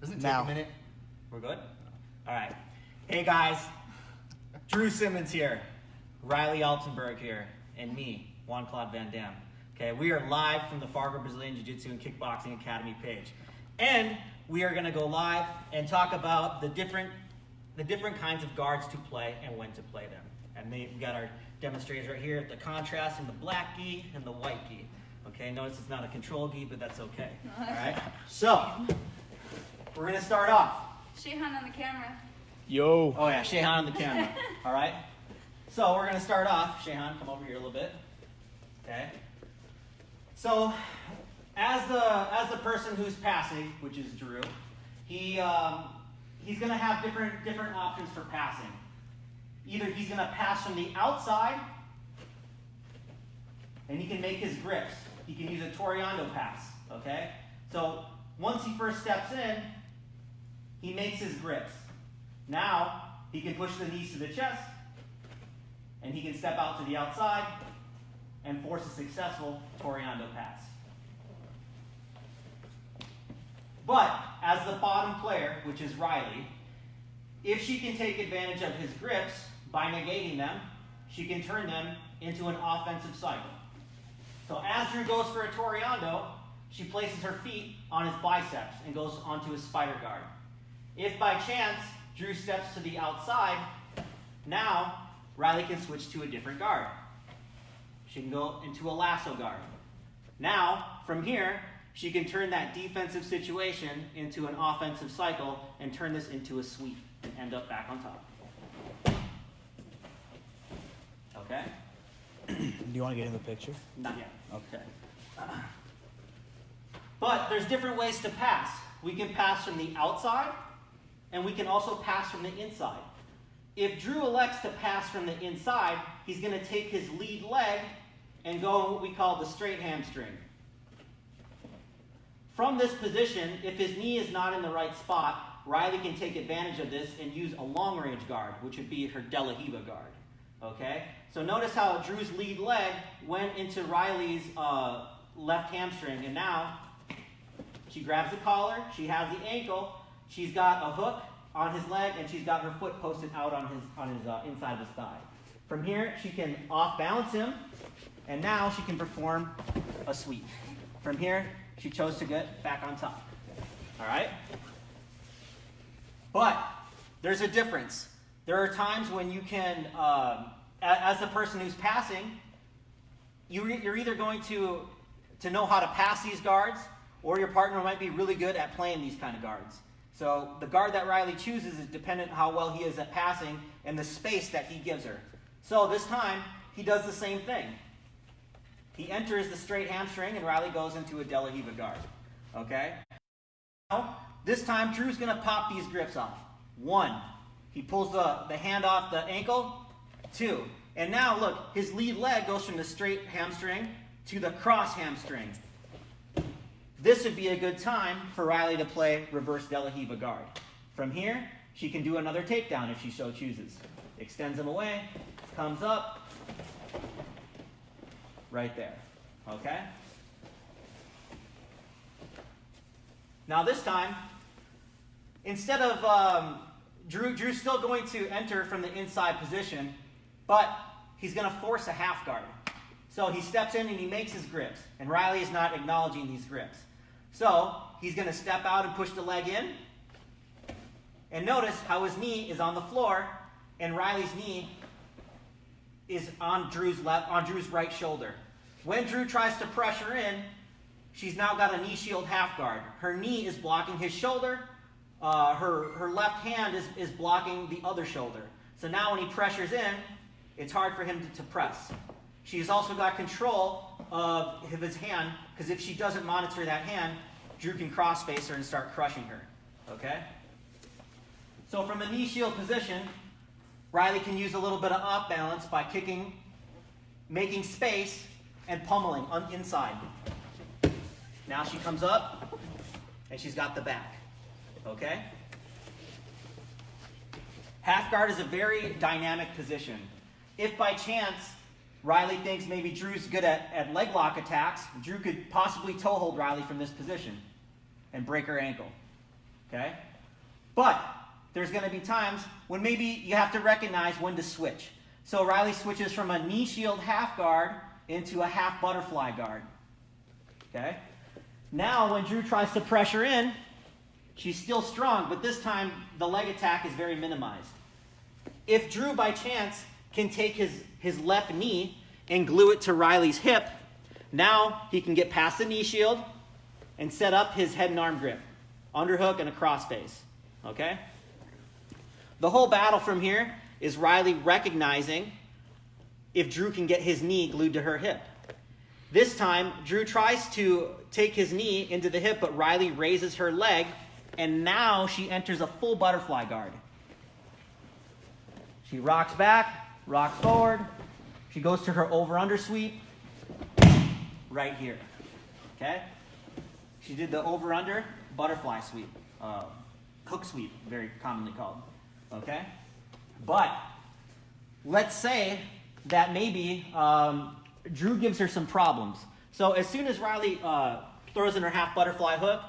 Doesn't it take Now. a minute? We're good? All right. Hey guys, Drew Simmons here, Riley Altenberg here, and me, Juan-Claude Van Damme. Okay, we are live from the Fargo BJJ Jiu-jitsu and Kickboxing Academy page. And we are gonna go live and talk about the different kinds of guards to play and when to play them. And we got our demonstrators right here, the contrast in the black gi and the white gi. Okay, notice it's not a control gi, but that's okay. All right, so we're gonna start off. Shehan on the camera. Yo. Oh yeah, Shehan on the camera. All right. So we're gonna start off. Shehan, come over here a little bit. Okay. So as the person who's passing, which is Drew, he's gonna have different options for passing. Either he's gonna pass from the outside, and he can make his grips. He can use a Toreando pass. Okay. So once he first steps in, he makes his grips. Now, he can push the knees to the chest, and he can step out to the outside and force a successful Toreando pass. But, as the bottom player, which is Riley, if she can take advantage of his grips by negating them, she can turn them into an offensive cycle. So as Drew goes for a Toreando, she places her feet on his biceps and goes onto his spider guard. If by chance Drew steps to the outside, now Riley can switch to a different guard. She can go into a lasso guard. Now, from here, she can turn that defensive situation into an offensive cycle and turn this into a sweep and end up back on top. Okay? Do you want to get in the picture? Not yet. Okay. But there's different ways to pass. We can pass from the outside, and we can also pass from the inside. If Drew elects to pass from the inside, he's going to take his lead leg and go what we call the straight hamstring. From this position, if his knee is not in the right spot, Riley can take advantage of this and use a long-range guard, which would be her De La Riva guard. Okay? So notice how Drew's lead leg went into Riley's left hamstring, and now she grabs the collar, she has the ankle, she's got a hook on his leg, and she's got her foot posted out on his inside of his thigh. From here, she can off-balance him, and now she can perform a sweep. From here, she chose to get back on top. All right? But there's a difference. There are times when you can, as the person who's passing, you're either going to know how to pass these guards, or your partner might be really good at playing these kind of guards. So the guard that Riley chooses is dependent on how well he is at passing and the space that he gives her. So this time, he does the same thing. He enters the straight hamstring, and Riley goes into a De La Riva guard. Okay? Now, this time, Drew's going to pop these grips off. 1, he pulls the hand off the ankle. 2, and now look, his lead leg goes from the straight hamstring to the cross hamstring. This would be a good time for Riley to play reverse De La Riva guard. From here, she can do another takedown if she so chooses. Extends him away, comes up, right there. Okay? Now this time, instead of Drew's still going to enter from the inside position, but he's going to force a half guard. So he steps in and he makes his grips, and Riley is not acknowledging these grips. So he's going to step out and push the leg in, and notice how his knee is on the floor, and Riley's knee is on Drew's right shoulder. When Drew tries to pressure in, she's now got a knee shield half guard. Her knee is blocking his shoulder. Her left hand is blocking the other shoulder. So now when he pressures in, it's hard for him to press. She's also got control of his hand, because if she doesn't monitor that hand, Drew can cross-face her and start crushing her. Okay? So from a knee shield position, Riley can use a little bit of off-balance by kicking, making space, and pummeling inside. Now she comes up, and she's got the back. Okay? Half guard is a very dynamic position. If by chance Riley thinks maybe Drew's good at leg lock attacks, Drew could possibly toe hold Riley from this position and break her ankle. Okay? But there's going to be times when maybe you have to recognize when to switch. So Riley switches from a knee shield half guard into a half butterfly guard. Okay? Now when Drew tries to pressure in, she's still strong, but this time the leg attack is very minimized. If Drew by chance can take his left knee and glue it to Riley's hip, now he can get past the knee shield and set up his head and arm grip, underhook and a crossface. Okay? The whole battle from here is Riley recognizing if Drew can get his knee glued to her hip. This time, Drew tries to take his knee into the hip, but Riley raises her leg, and now she enters a full butterfly guard. She rocks back, rocks forward. She goes to her over-under sweep right here. Okay? She did the over-under butterfly sweep. Hook sweep, very commonly called. Okay? But let's say that maybe Drew gives her some problems. So as soon as Riley throws in her half butterfly hook,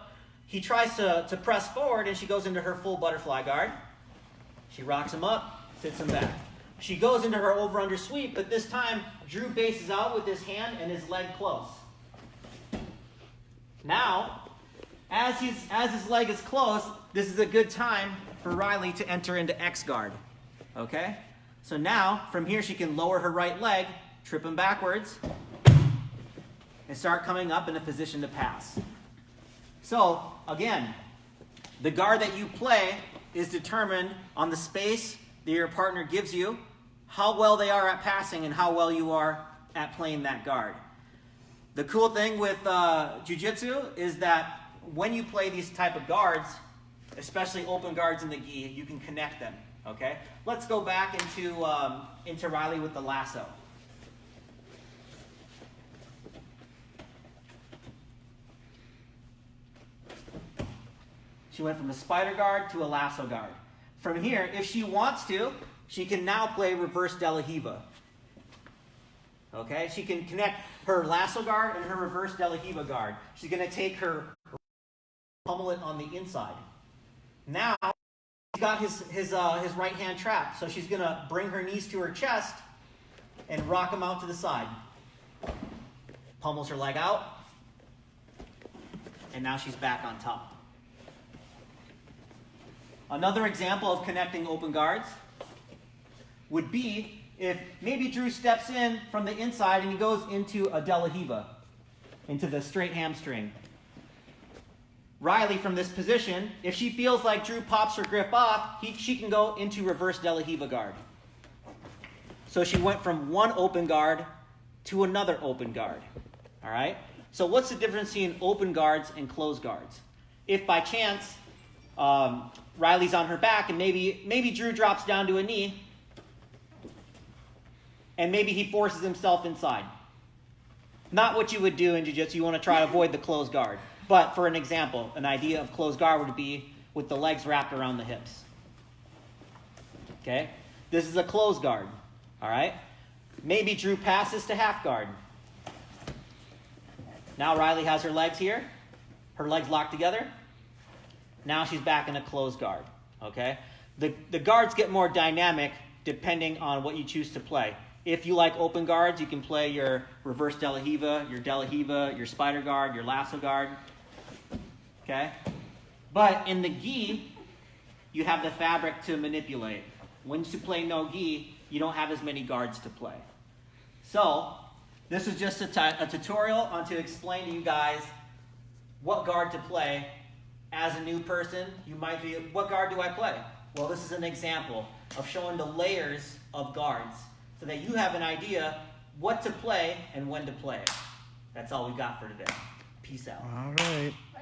he tries to press forward, and she goes into her full butterfly guard. She rocks him up, sits him back. She goes into her over-under sweep, but this time Drew bases out with his hand and his leg close. Now, as his leg is close, this is a good time for Riley to enter into X guard. Okay? So now, from here, she can lower her right leg, trip him backwards, and start coming up in a position to pass. So, again, the guard that you play is determined on the space that your partner gives you, how well they are at passing, and how well you are at playing that guard. The cool thing with Jiu-Jitsu is that when you play these type of guards, especially open guards in the gi, you can connect them. Okay? Let's go back into Riley with the lasso. She went from a spider guard to a lasso guard. From here, if she wants to, she can now play reverse De La Hiva. Okay? She can connect her lasso guard and her reverse De La Hiva guard. She's going to take her pummel it on the inside. Now, he's got his right hand trapped, so she's going to bring her knees to her chest and rock him out to the side. Pummels her leg out, and now she's back on top. Another example of connecting open guards would be if maybe Drew steps in from the inside and he goes into a De La Hiva, into the straight hamstring. Riley, from this position, if she feels like Drew pops her grip off, she can go into reverse De La Hiva guard. So she went from one open guard to another open guard. All right? So what's the difference between open guards and closed guards? If by chance Riley's on her back and maybe Drew drops down to a knee and maybe he forces himself inside. Not what you would do in Jiu-Jitsu. You want to try to avoid the closed guard. But for an example, an idea of closed guard would be with the legs wrapped around the hips. Okay? This is a closed guard. All right? Maybe Drew passes to half guard. Now Riley has her legs here. Her legs locked together. Now she's back in a closed guard. Okay? The guards get more dynamic depending on what you choose to play. If you like open guards, you can play your reverse De La Hiva, your spider guard, your lasso guard. Okay? But in the gi, you have the fabric to manipulate. Once you play no gi, you don't have as many guards to play. So, this is just a tutorial on to explain to you guys what guard to play. As a new person, you might be, what guard do I play? Well, this is an example of showing the layers of guards so that you have an idea what to play and when to play it. That's all we got for today. Peace out. All right. Bye.